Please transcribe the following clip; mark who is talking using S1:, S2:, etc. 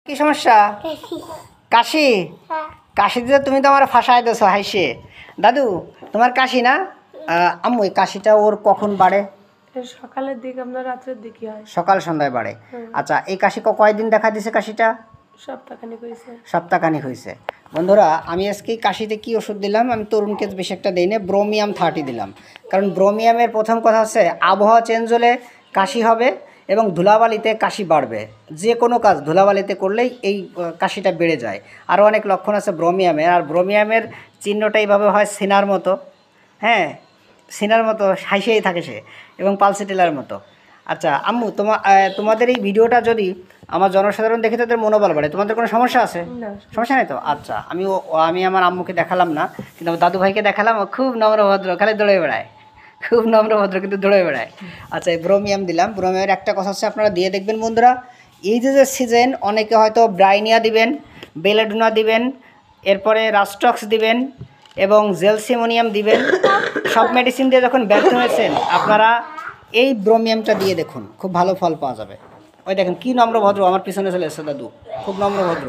S1: কি সমস্যা? কাশি? কাশি দিতে তুমি তো আমার ফাঁসায় দেছো হাইসে। দাদু তোমার কাশি না? আম্মু এই কাশিটা ওর কখন বাড়ে?
S2: সকালের দিকে আপনার রাত্রের দিকে হয়।
S1: সকাল সন্ধ্যায় বাড়ে। আচ্ছা এই কাশি কয়দিন দেখা দিছে কাশিটা?
S2: সপ্তাহখানিক হয়েছে।
S1: সপ্তাহখানিক হয়েছে। বন্ধুরা আমি আজকে কাশিতে কি ওষুধ দিলাম, আমি তরুণকে বেশি একটা দিই না, ব্রোমিয়াম 30 দিলাম। কারণ ব্রোমিয়ামের প্রথম কথা হচ্ছে আবহাওয়া চেঞ্জ হলে কাশি হবে এবং ধুলাবালিতে কাশি বাড়বে। যে কোনো কাজ ধুলাবালিতে করলেই এই কাশিটা বেড়ে যায়। আরও অনেক লক্ষণ আছে ব্রোমিয়ামের, আর ব্রোমিয়ামের চিহ্নটা এইভাবে হয় সিনার মতো, হ্যাঁ সিনার মতো হাসিয়েই থাকে সে, এবং পালসিটেলার মতো। আচ্ছা আম্মু তোমাদের এই ভিডিওটা যদি আমার জনসাধারণ দেখে তাদের মনোবল বাড়ে, তোমাদের কোনো সমস্যা আছে?
S2: না,
S1: সমস্যা নেই তো? আচ্ছা আমি আমার আম্মুকে দেখালাম না, কিন্তু আমার দাদু ভাইকে দেখালাম, ও খুব নম্রভদ্র, খালি দৌড়ে বেড়ায়, খুব নম্রভদ্র কিন্তু দৌড়ে বেড়ায়। আচ্ছা এই ব্রোমিয়াম দিলাম। ব্রোমিয়ামের একটা কথা হচ্ছে আপনারা দিয়ে দেখবেন বন্ধুরা, এই যে সিজন অনেকে হয়তো ব্রাইনিয়া দিবেন, বেলেডোনা দিবেন, এরপরে রাস্টক্স দিবেন এবং জেলসিমোনিয়াম দিবেন। সব মেডিসিন দিয়ে যখন ব্যর্থ হয়েছেন আপনারা এই ব্রোমিয়ামটা দিয়ে দেখুন, খুব ভালো ফল পাওয়া যাবে। ওই দেখেন কি নম্রভদ্র, আমার পিছনে চলে এসেছে দাদু, খুব নম্রভদ্র।